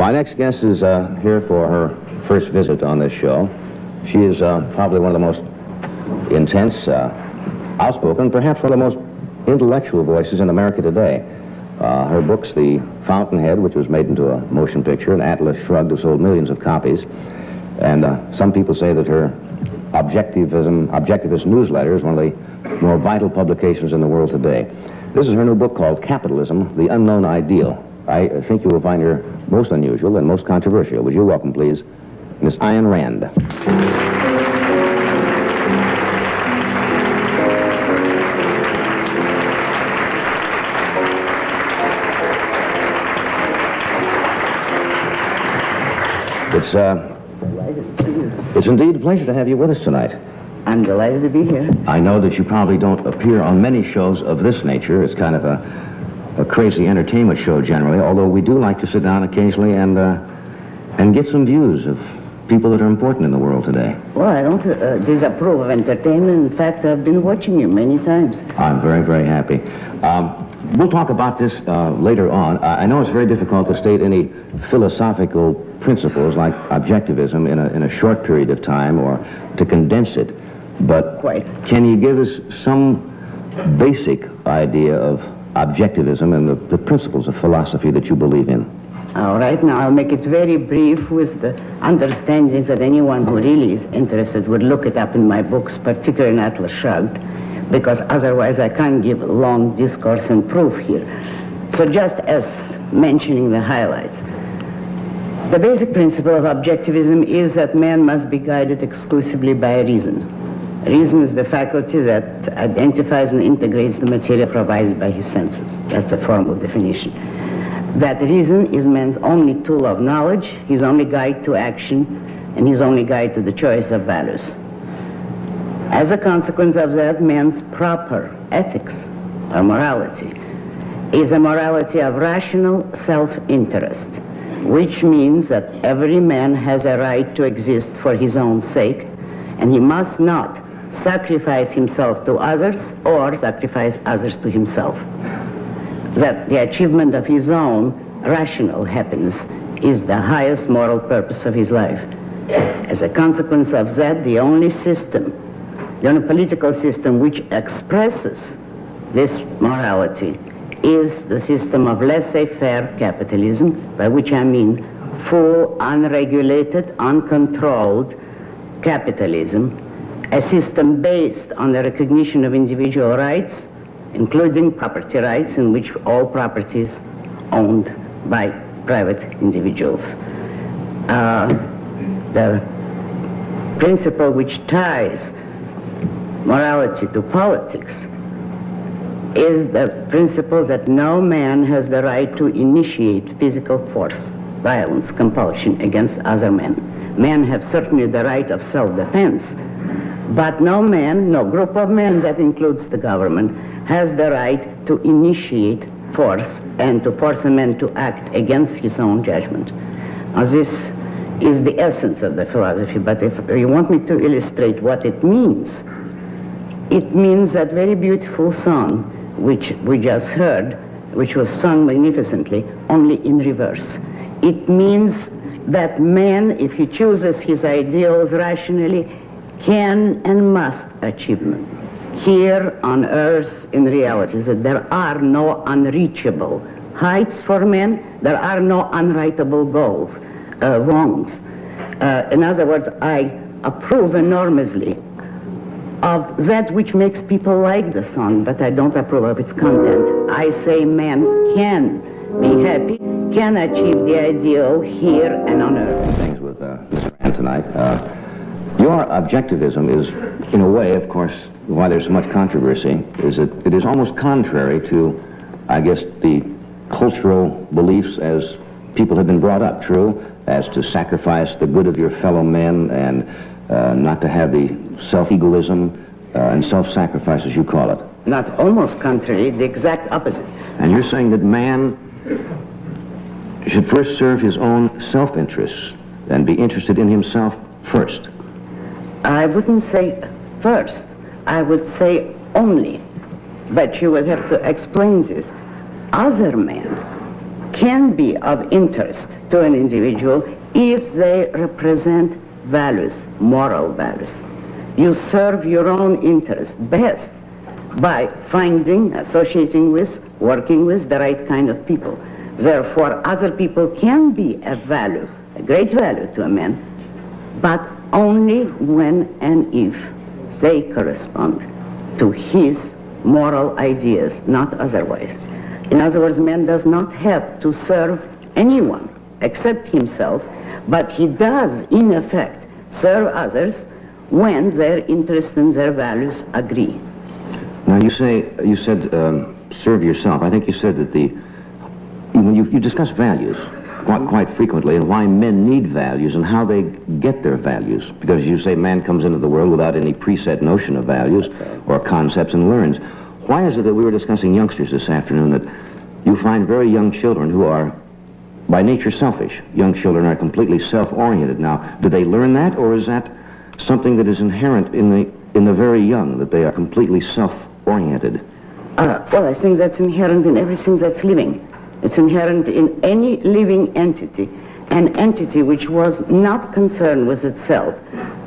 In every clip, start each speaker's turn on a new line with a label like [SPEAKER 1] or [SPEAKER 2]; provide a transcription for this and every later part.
[SPEAKER 1] My next guest is here for her first visit on this show. She is probably one of the most intense, outspoken, perhaps one of the most intellectual voices in America today. Her books, The Fountainhead, which was made into a motion picture, and Atlas Shrugged, have sold millions of copies. And some people say that her objectivist newsletter is one of the more vital publications in the world today. This is her new book called Capitalism, the Unknown Ideal. I think you will find her most unusual and most controversial. Would you welcome, please, Miss Ayn Rand. It's indeed a pleasure to have you with us tonight.
[SPEAKER 2] I'm delighted to be here.
[SPEAKER 1] I know that you probably don't appear on many shows of this nature. It's kind of a crazy entertainment show generally, although we do like to sit down occasionally and get some views of people that are important in the world today.
[SPEAKER 2] Well, I don't disapprove of entertainment. In fact, I've been watching you many times.
[SPEAKER 1] I'm very, very happy. We'll talk about this later on. I know it's very difficult to state any philosophical principles like objectivism in a short period of time or to condense it. But
[SPEAKER 2] Quite.
[SPEAKER 1] Can you give us some basic idea of objectivism and the principles of philosophy that you believe in?
[SPEAKER 2] All right, now I'll make it very brief with the understanding that anyone who really is interested would look it up in my books, particularly in Atlas Shrugged, because otherwise I can't give a long discourse and proof here. So just as mentioning the highlights. The basic principle of objectivism is that man must be guided exclusively by reason. Reason is the faculty that identifies and integrates the material provided by his senses. That's a formal definition. That reason is man's only tool of knowledge, his only guide to action, and his only guide to the choice of values. As a consequence of that, man's proper ethics, or morality, is a morality of rational self-interest, which means that every man has a right to exist for his own sake, and he must not sacrifice himself to others or sacrifice others to himself. That the achievement of his own rational happiness is the highest moral purpose of his life. As a consequence of that, the only political system which expresses this morality is the system of laissez-faire capitalism, by which I mean full, unregulated, uncontrolled capitalism, a system based on the recognition of individual rights, including property rights, in which all property is owned by private individuals. The principle which ties morality to politics is the principle that no man has the right to initiate physical force, violence, compulsion against other men. Men have certainly the right of self-defense, but no man, no group of men, that includes the government, has the right to initiate force and to force a man to act against his own judgment. Now, this is the essence of the philosophy, but if you want me to illustrate what it means that very beautiful song which we just heard, which was sung magnificently, only in reverse. It means that man, if he chooses his ideals rationally, can and must achieve them here on earth in reality, that there are no unreachable heights for men, there are no unrightable goals, wrongs. In other words, I approve enormously of that which makes people like the song, but I don't approve of its content. I say man can be happy, can achieve the ideal here and on earth.
[SPEAKER 1] Things with Mr. Rand tonight. Your objectivism is, in a way, of course, why there's so much controversy, is that it is almost contrary to, I guess, the cultural beliefs as people have been brought up, true, as to sacrifice the good of your fellow men and not to have the self-egoism and self-sacrifice, as you call it.
[SPEAKER 2] Not almost contrary, the exact opposite.
[SPEAKER 1] And you're saying that man should first serve his own self-interests and be interested in himself first.
[SPEAKER 2] I wouldn't say first. I would say only. But you will have to explain this. Other men can be of interest to an individual if they represent values, moral values. You serve your own interest best by finding, associating with, working with the right kind of people. Therefore, other people can be a value, a great value to a man, but only when and if they correspond to his moral ideas, not otherwise. In other words, man does not have to serve anyone except himself, but he does, in effect, serve others when their interests and their values agree.
[SPEAKER 1] Now you said serve yourself. I think you said that when you discuss values quite frequently and why men need values and how they get their values, because you say man comes into the world without any preset notion of values or concepts and learns. Why is it that we were discussing youngsters this afternoon that you find very young children who are by nature selfish? Young children are completely self-oriented. Now, do they learn that, or is that something that is inherent in the very young, that they are completely self-oriented?
[SPEAKER 2] Well, I think that's inherent in everything that's living. It's inherent in any living entity, an entity which was not concerned with itself,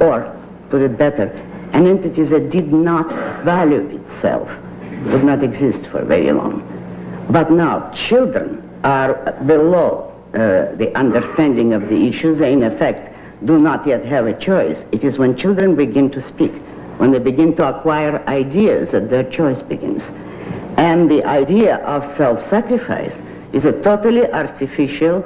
[SPEAKER 2] or, put it better, an entity that did not value itself, would not exist for very long. But now, children are below the understanding of the issues. They, in effect, do not yet have a choice. It is when children begin to speak, when they begin to acquire ideas, that their choice begins. And the idea of self-sacrifice is a totally artificial,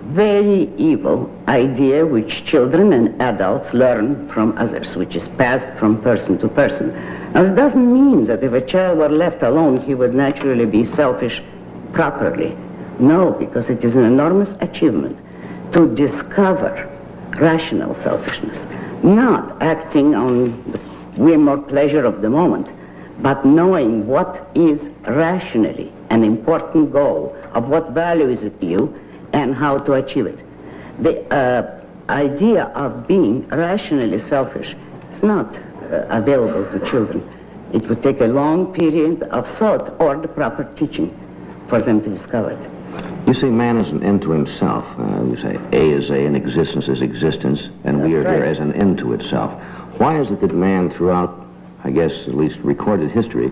[SPEAKER 2] very evil idea which children and adults learn from others, which is passed from person to person. Now, it doesn't mean that if a child were left alone, he would naturally be selfish properly. No, because it is an enormous achievement to discover rational selfishness, not acting on the whim or pleasure of the moment, but knowing what is rationally an important goal, of what value is it to you, and how to achieve it. The idea of being rationally selfish is not available to children. It would take a long period of thought or the proper teaching for them to discover it.
[SPEAKER 1] You say man is an end to himself. You say A is A and existence is existence, and we are here as an end to itself. Why is it that man throughout, I guess, at least recorded history,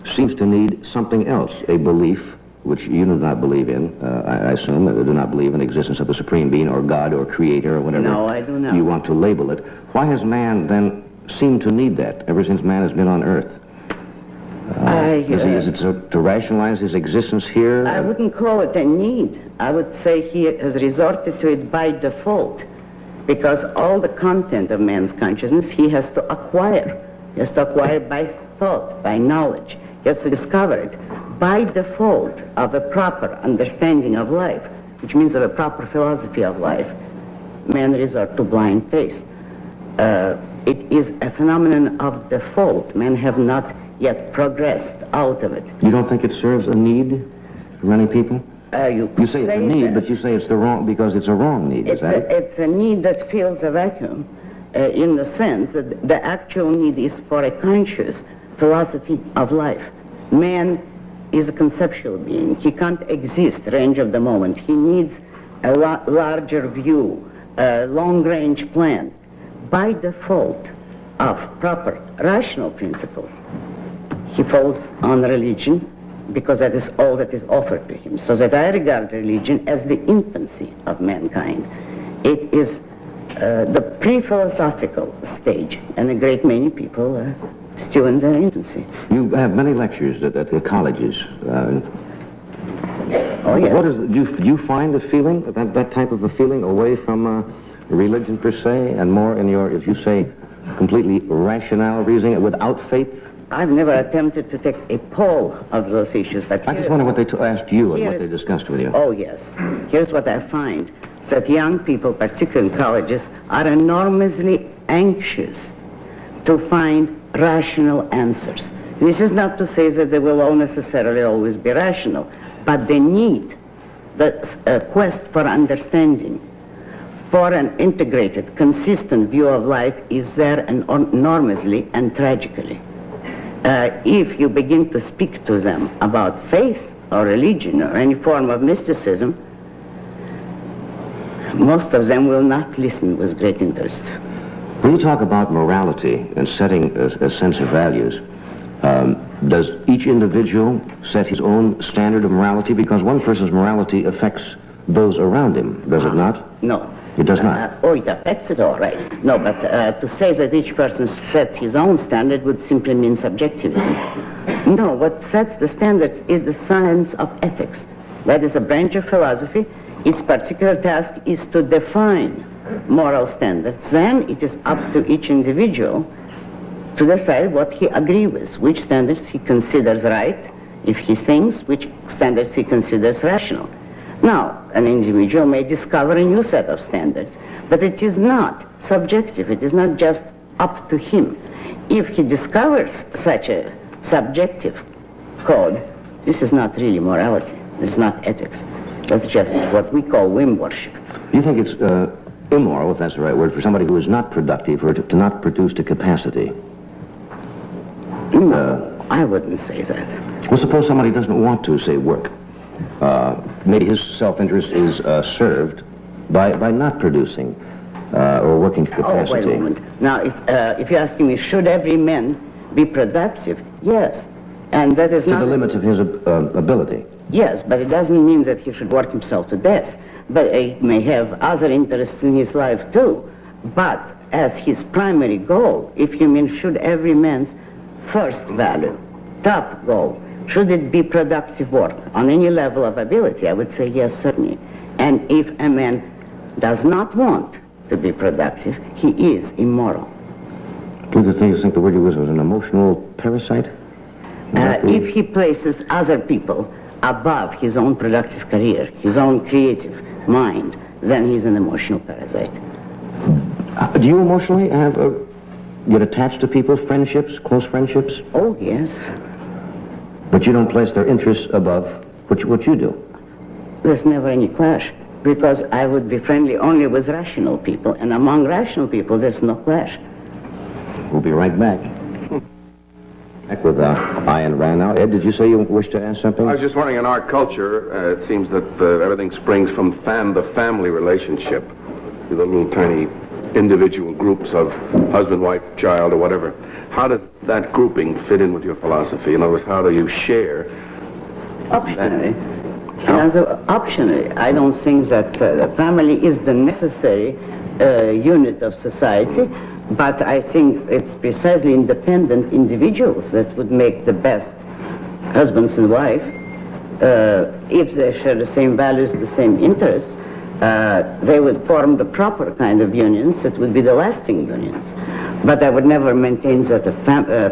[SPEAKER 1] seems to need something else, a belief, which you do not believe in, I assume, that they do not believe in the existence of a supreme being or God or creator or whatever
[SPEAKER 2] No, I do not.
[SPEAKER 1] you want to label it. Why has man then seemed to need that ever since man has been on earth? Is it to rationalize his existence here?
[SPEAKER 2] I wouldn't call it a need. I would say he has resorted to it by default, because all the content of man's consciousness he has to acquire. He has to acquire by thought, by knowledge. He has to discover it by default of a proper understanding of life, which means of a proper philosophy of life. Men resort to blind faith. It is a phenomenon of default. Men have not yet progressed out of it.
[SPEAKER 1] You don't think it serves a need for many people?
[SPEAKER 2] You
[SPEAKER 1] say it's a need, but you say it's the wrong, because it's a wrong need, is that it?
[SPEAKER 2] It's a need that fills a vacuum, in the sense that the actual need is for a conscious philosophy of life. Man is a conceptual being. He can't exist range of the moment. He needs a larger view, a long-range plan. By default of proper rational principles, he falls on religion, because that is all that is offered to him. So that I regard religion as the infancy of mankind. It is the pre-philosophical stage, and a great many people are still in their infancy.
[SPEAKER 1] You have many lectures at the colleges.
[SPEAKER 2] Oh, yes.
[SPEAKER 1] What is, do you find the feeling, that type of a feeling, away from religion per se, and more in your, if you say, completely rational reasoning, without faith?
[SPEAKER 2] I've never attempted to take a poll of those issues, but
[SPEAKER 1] I just wonder what they asked you and what they discussed with you.
[SPEAKER 2] Oh, yes. Here's what I find, that young people, particularly in colleges, are enormously anxious to find rational answers. This is not to say that they will all necessarily always be rational, but they need the quest for understanding, for an integrated, consistent view of life is there enormously and tragically. If you begin to speak to them about faith or religion or any form of mysticism, most of them will not listen with great interest.
[SPEAKER 1] When you talk about morality and setting a sense of values, does each individual set his own standard of morality? Because one person's morality affects those around him, does it not?
[SPEAKER 2] No.
[SPEAKER 1] It does not.
[SPEAKER 2] It affects it all right. No, but to say that each person sets his own standard would simply mean subjectivism. No, what sets the standards is the science of ethics. That is a branch of philosophy. Its particular task is to define moral standards. Then it is up to each individual to decide what he agrees with, which standards he considers right, if he thinks, which standards he considers rational. Now, an individual may discover a new set of standards, but it is not subjective. It is not just up to him. If he discovers such a subjective code, this is not really morality. This is not ethics. That's just what we call whim worship.
[SPEAKER 1] Do you think it's immoral, if that's the right word, for somebody who is not productive or to not produce to capacity?
[SPEAKER 2] No, I wouldn't say that.
[SPEAKER 1] Well, suppose somebody doesn't want to, say, work. Maybe his self-interest is served by not producing or working to capacity.
[SPEAKER 2] Oh, wait a moment. Now, if you're asking me, should every man be productive? Yes. And that is not...
[SPEAKER 1] To the limits of his ability.
[SPEAKER 2] Yes, but it doesn't mean that he should work himself to death. But he may have other interests in his life, too. But as his primary goal, if you mean should every man's first value, top goal, should it be productive work on any level of ability? I would say yes, certainly. And if a man does not want to be productive, he is immoral.
[SPEAKER 1] Do you think the word you used was an emotional parasite?
[SPEAKER 2] If he places other people above his own productive career, his own creative mind, then he's an emotional parasite.
[SPEAKER 1] Do you emotionally get attached to people, friendships, close friendships?
[SPEAKER 2] Oh, yes.
[SPEAKER 1] But you don't place their interests above what you do?
[SPEAKER 2] There's never any clash, because I would be friendly only with rational people, and among rational people, there's no clash.
[SPEAKER 1] We'll be right back. Back with Ayn Rand now. Ed, did you say you wished to ask something?
[SPEAKER 3] I was just wondering, in our culture, it seems that everything springs from the family relationship, the little tiny individual groups of husband, wife, child, or whatever. How does that grouping fit in with your philosophy? In other words, how do you share?
[SPEAKER 2] Optionally. Optionally, I don't think that the family is the necessary unit of society, but I think it's precisely independent individuals that would make the best husbands and wife if they share the same values, the same interests. They would form the proper kind of unions that would be the lasting unions. But I would never maintain that a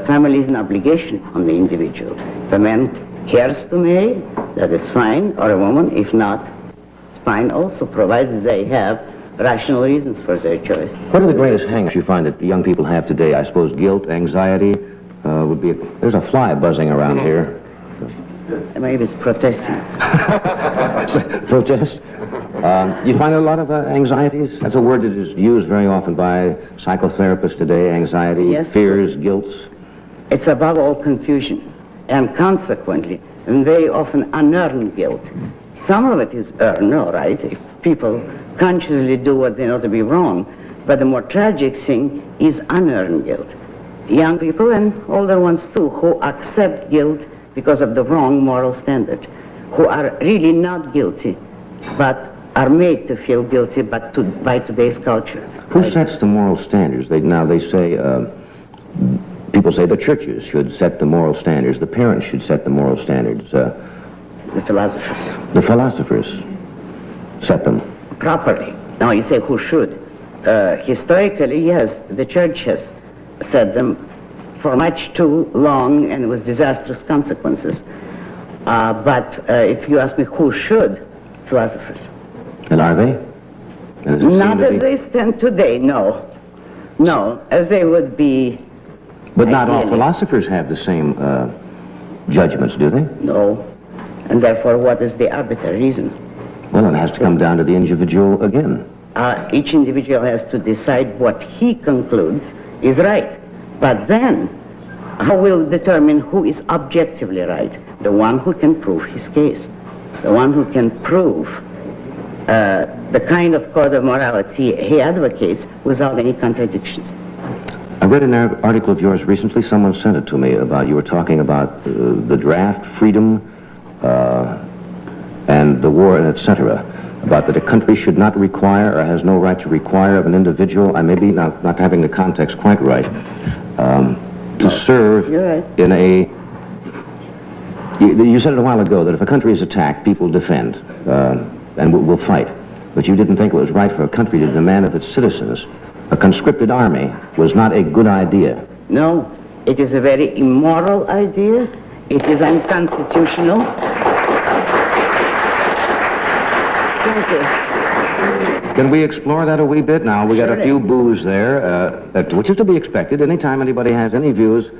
[SPEAKER 2] family is an obligation on the individual. If a man cares to marry, that is fine, or a woman. If not, it's fine also, provided they have rational reasons for their choice.
[SPEAKER 1] What are the greatest hang-ups you find that young people have today? I suppose guilt, anxiety would be... There's a fly buzzing around here.
[SPEAKER 2] Maybe it's protesting.
[SPEAKER 1] Protest? You find a lot of anxieties? That's a word that is used very often by psychotherapists today, anxiety,
[SPEAKER 2] yes,
[SPEAKER 1] fears, guilts.
[SPEAKER 2] It's above all confusion, and consequently, and very often unearned guilt. Some of it is earned, all right, if people consciously do what they know to be wrong, but the more tragic thing is unearned guilt. Young people and older ones too, who accept guilt because of the wrong moral standard, who are really not guilty, but are made to feel guilty by today's culture.
[SPEAKER 1] Who sets the moral standards? They say, people say the churches should set the moral standards, the parents should set the moral standards.
[SPEAKER 2] The philosophers.
[SPEAKER 1] The philosophers set them.
[SPEAKER 2] Properly. Now you say who should? Historically, yes, the church has set them for much too long and with disastrous consequences. But if you ask me who should, philosophers.
[SPEAKER 1] And are they?
[SPEAKER 2] Not as they stand today, no. No, as they would be.
[SPEAKER 1] But not all philosophers have the same judgments, do they?
[SPEAKER 2] No. And therefore, what is the arbitrary reason?
[SPEAKER 1] Well, it has to come down to the individual again.
[SPEAKER 2] Each individual has to decide what he concludes is right. But then, How will determine who is objectively right? The one who can prove his case, the one who can prove the kind of code of morality he advocates without any contradictions.
[SPEAKER 1] I read an article of yours recently. Someone sent it to me about, you were talking about the draft, freedom, and the war, and etc. About that a country should not require or has no right to require of an individual, I may be not having the context quite right, to serve in a... You said it a while ago that if a country is attacked, people defend and will fight. But you didn't think it was right for a country to demand of its citizens a conscripted army was not a good idea.
[SPEAKER 2] No, it is a very immoral idea. It is unconstitutional. Thank you.
[SPEAKER 1] Can we explore that a wee bit? Now, we got a few boos there, which is to be expected. Anytime anybody has any views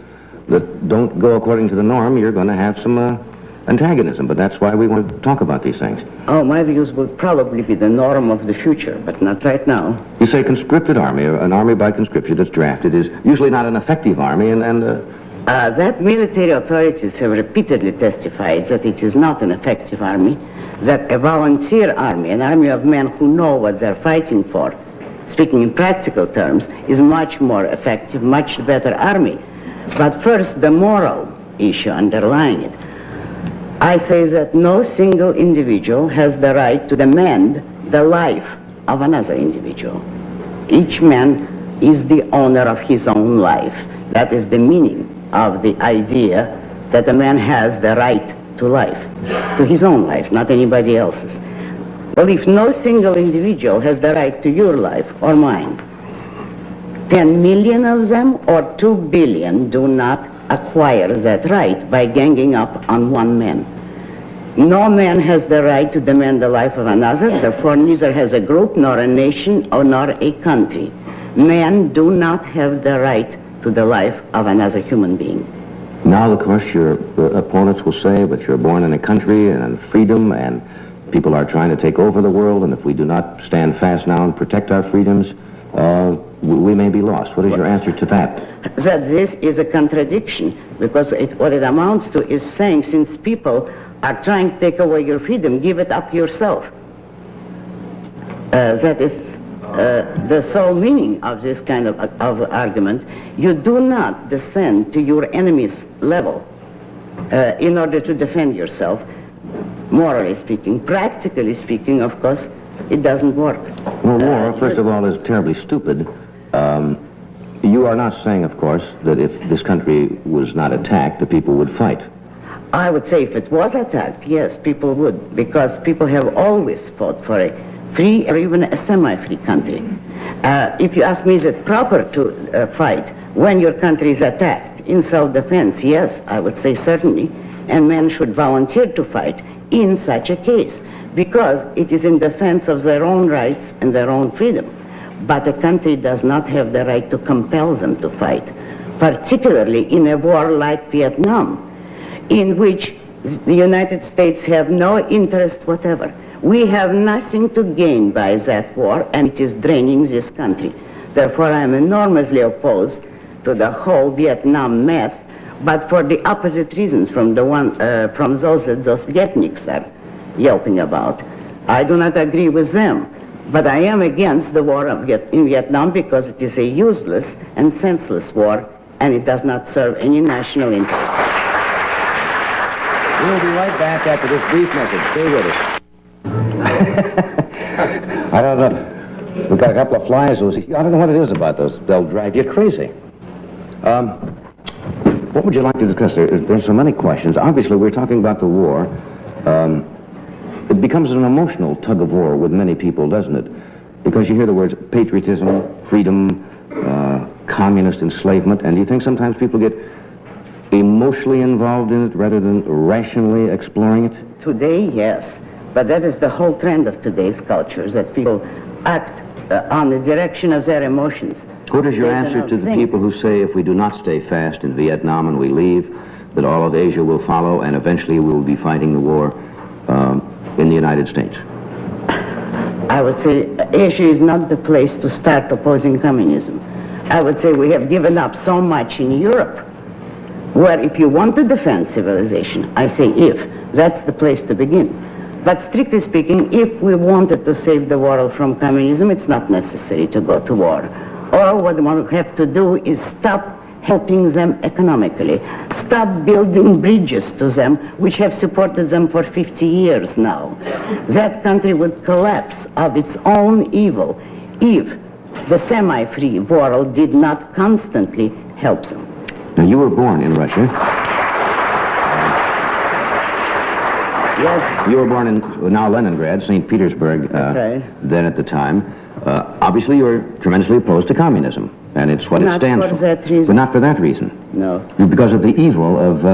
[SPEAKER 1] that don't go according to the norm, you're going to have some antagonism. But that's why we want to talk about these things.
[SPEAKER 2] Oh, my views will probably be the norm of the future, but not right now.
[SPEAKER 1] You say conscripted army, an army by conscription that's drafted, is usually not an effective army,
[SPEAKER 2] that military authorities have repeatedly testified that it is not an effective army, that a volunteer army, an army of men who know what they're fighting for, speaking in practical terms, is much more effective, much better army. But first, the moral issue underlying it. I say that no single individual has the right to demand the life of another individual. Each man is the owner of his own life. That is the meaning of the idea that a man has the right to life, to his own life, not anybody else's. Well, if no single individual has the right to your life or mine, 10 million of them or 2 billion do not acquire that right by ganging up on one man. No man has the right to demand the life of another, therefore neither has a group, nor a nation, or nor a country. Men do not have the right to the life of another human being.
[SPEAKER 1] Now, of course, your opponents will say, but you're born in a country and in freedom, and people are trying to take over the world, and if we do not stand fast now and protect our freedoms, we may be lost. What is your answer to that?
[SPEAKER 2] That this is a contradiction, because what it amounts to is saying, since people are trying to take away your freedom, give it up yourself. That is the sole meaning of this kind of argument. You do not descend to your enemy's level in order to defend yourself, morally speaking. Practically speaking, of course, it doesn't work.
[SPEAKER 1] Well, war, first of all, is terribly stupid. You are not saying, of course, that if this country was not attacked, the people would fight.
[SPEAKER 2] I would say if it was attacked, yes, people would, because people have always fought for a free or even a semi-free country. If you ask me, is it proper to fight when your country is attacked in self-defense? Yes, I would say certainly, and men should volunteer to fight in such a case, because it is in defense of their own rights and their own freedom. But a country does not have the right to compel them to fight, particularly in a war like Vietnam, in which the United States have no interest whatever. We have nothing to gain by that war, and it is draining this country. Therefore, I am enormously opposed to the whole Vietnam mess, but for the opposite reasons from those that those Vietniks are yelping about. I do not agree with them, but I am against the war in Vietnam because it is a useless and senseless war, and it does not serve any national interest.
[SPEAKER 1] We'll be right back after this brief message. Stay with us. I don't know. We've got a couple of flies. I don't know what it is about those. They'll drive you crazy. What would you like to discuss? There's so many questions. Obviously, we're talking about the war. It becomes an emotional tug of war with many people, doesn't it? Because you hear the words patriotism, freedom, communist enslavement, and do you think sometimes people get emotionally involved in it rather than rationally exploring it?
[SPEAKER 2] Today, yes. But that is the whole trend of today's culture, is that people act on the direction of their emotions.
[SPEAKER 1] What is your answer to the people who say if we do not stay fast in Vietnam and we leave, that all of Asia will follow and eventually we will be fighting the war in the United States?
[SPEAKER 2] I would say Asia is not the place to start opposing communism. I would say we have given up so much in Europe where if you want to defend civilization, I say if, that's the place to begin. But strictly speaking, if we wanted to save the world from communism, it's not necessary to go to war. All what we have to do is stop helping them economically, stop building bridges to them, which have supported them for 50 years now. That country would collapse of its own evil if the semi-free world did not constantly help them.
[SPEAKER 1] Now, you were born in Russia.
[SPEAKER 2] Yes.
[SPEAKER 1] You were born in now Leningrad, St. Petersburg,
[SPEAKER 2] right.
[SPEAKER 1] then at the time. Obviously, you were tremendously opposed to communism, and it's what it stands for.
[SPEAKER 2] Not for that reason.
[SPEAKER 1] But not for that reason.
[SPEAKER 2] No.
[SPEAKER 1] Because of the evil of...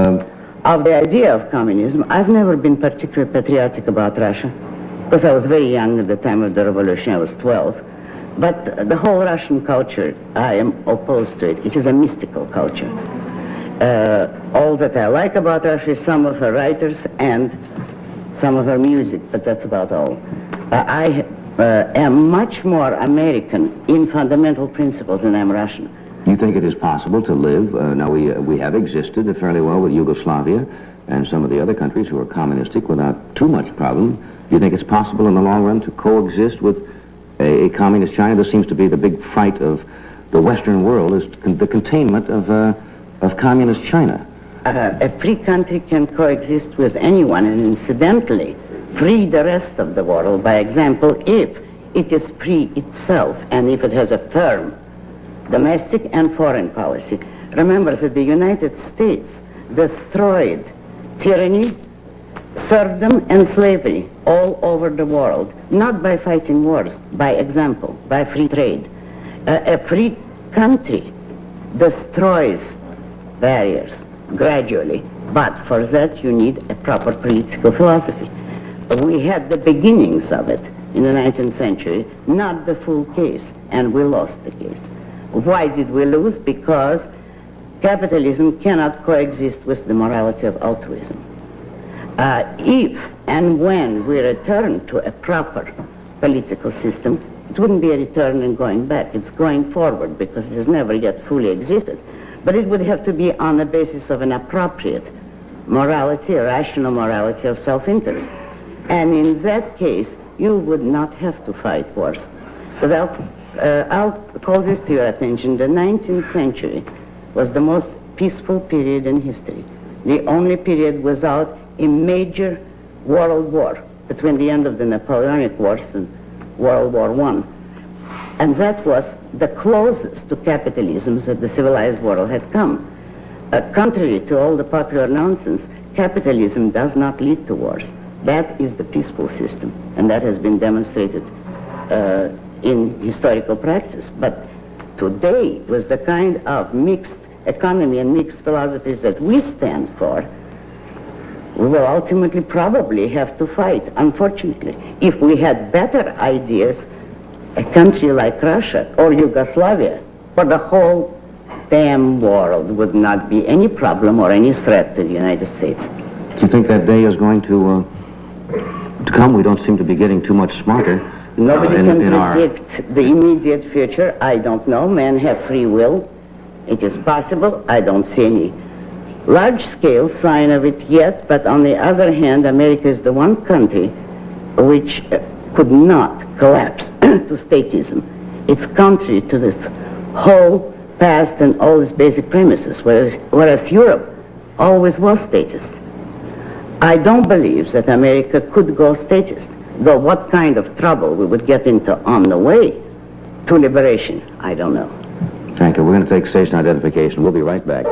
[SPEAKER 2] Of the idea of communism, I've never been particularly patriotic about Russia, because I was very young at the time of the revolution. I was 12. But the whole Russian culture, I am opposed to it. It is a mystical culture. All that I like about Russia is some of her writers and some of her music, but that's about all. I am much more American in fundamental principles than I'm Russian.
[SPEAKER 1] You think it is possible to live, now we have existed fairly well with Yugoslavia and some of the other countries who are communistic without too much problem. You think it's possible in the long run to coexist with a communist China? This seems to be the big fright of the Western world, is the containment of communist China.
[SPEAKER 2] A free country can coexist with anyone and incidentally free the rest of the world, by example, if it is free itself and if it has a firm domestic and foreign policy. Remember that the United States destroyed tyranny, serfdom, and slavery all over the world, not by fighting wars, by example, by free trade. A free country destroys barriers gradually, but for that you need a proper political philosophy. We had the beginnings of it in the 19th century, not the full case, and we lost the case. Why did we lose? Because capitalism cannot coexist with the morality of altruism. If and when we return to a proper political system, it wouldn't be a return and going back. It's going forward because it has never yet fully existed. But it would have to be on the basis of an appropriate morality, a rational morality of self-interest. And in that case, you would not have to fight wars. Because I'll call this to your attention. The 19th century was the most peaceful period in history. The only period without a major world war between the end of the Napoleonic Wars and World War I. And that was the closest to capitalism that the civilized world had come. Contrary to all the popular nonsense, capitalism does not lead to wars. That is the peaceful system, and that has been demonstrated in historical practice. But today, with the kind of mixed economy and mixed philosophies that we stand for, we will ultimately probably have to fight, unfortunately. If we had better ideas, a country like Russia or Yugoslavia, for the whole damn world would not be any problem or any threat to the United States.
[SPEAKER 1] Do you think that day is going to come? We don't seem to be getting too much smarter.
[SPEAKER 2] Nobody can predict the immediate future. I don't know. Men have free will. It is possible. I don't see any large-scale sign of it yet, but on the other hand, America is the one country which could not collapse to statism. It's contrary to this whole past and all its basic premises, whereas Europe always was statist. I don't believe that America could go statist, though what kind of trouble we would get into on the way to liberation, I don't know.
[SPEAKER 1] Thank you. We're going to take station identification. We'll be right back.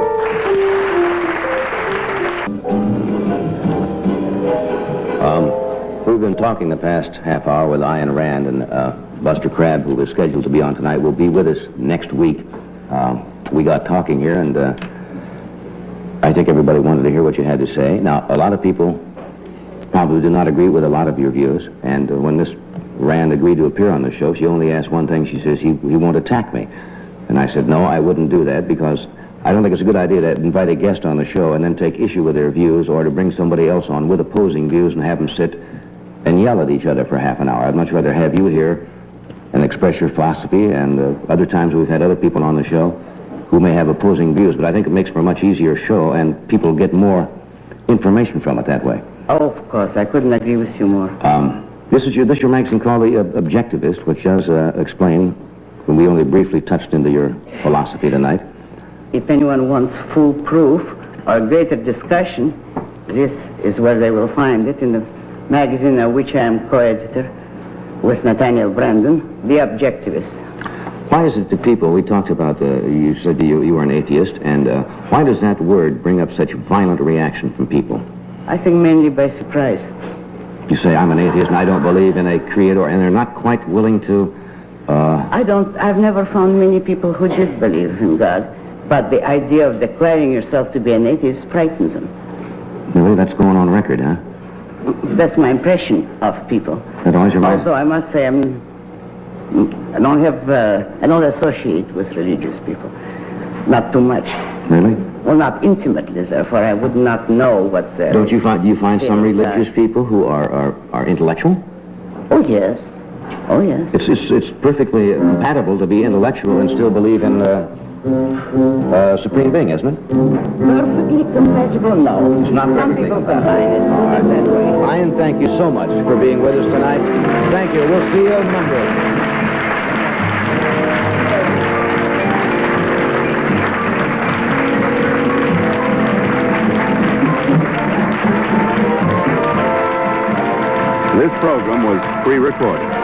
[SPEAKER 1] We've been talking the past half hour with Ayn Rand, and Buster Crabbe, who was scheduled to be on tonight, will be with us next week. We got talking here, and I think everybody wanted to hear what you had to say. Now, a lot of people probably do not agree with a lot of your views, and when Miss Rand agreed to appear on the show, she only asked one thing. She says, he won't attack me. And I said, no, I wouldn't do that, because I don't think it's a good idea to invite a guest on the show and then take issue with their views, or to bring somebody else on with opposing views and have them sit and yell at each other for half an hour. I'd much rather have you here and express your philosophy, and other times we've had other people on the show who may have opposing views, but I think it makes for a much easier show, and people get more information from it that way.
[SPEAKER 2] Oh, of course, I couldn't agree with you more.
[SPEAKER 1] This is your magazine called The Objectivist, which does explain, and we only briefly touched into your philosophy tonight.
[SPEAKER 2] If anyone wants full proof or greater discussion, this is where they will find it, in the magazine of which I am co-editor with Nathaniel Brandon, The Objectivist.
[SPEAKER 1] Why is it that people, we talked about, you said you were an atheist, and why does that word bring up such violent reaction from people?
[SPEAKER 2] I think mainly by surprise.
[SPEAKER 1] You say, I'm an atheist and I don't believe in a creator, and they're not quite willing to...
[SPEAKER 2] I've never found many people who did believe in God, but the idea of declaring yourself to be an atheist frightens them.
[SPEAKER 1] Really, that's going on record, huh?
[SPEAKER 2] That's my impression of people.
[SPEAKER 1] That always reminds...
[SPEAKER 2] Also, I must say, I don't associate with religious people. Not too much.
[SPEAKER 1] Really?
[SPEAKER 2] Well, not intimately, therefore I would not know what...
[SPEAKER 1] Do you find some religious people who are intellectual?
[SPEAKER 2] Oh, yes. Oh, yes.
[SPEAKER 1] It's perfectly compatible to be intellectual and still believe in supreme being, isn't it?
[SPEAKER 2] Perfectly compatible? No.
[SPEAKER 1] It's not
[SPEAKER 2] Some
[SPEAKER 1] perfectly
[SPEAKER 2] people
[SPEAKER 1] compatible.
[SPEAKER 2] combine it that way.
[SPEAKER 1] Ayn, thank you so much for being with us tonight. Thank you. We'll see you on Monday.
[SPEAKER 4] This program was pre-recorded.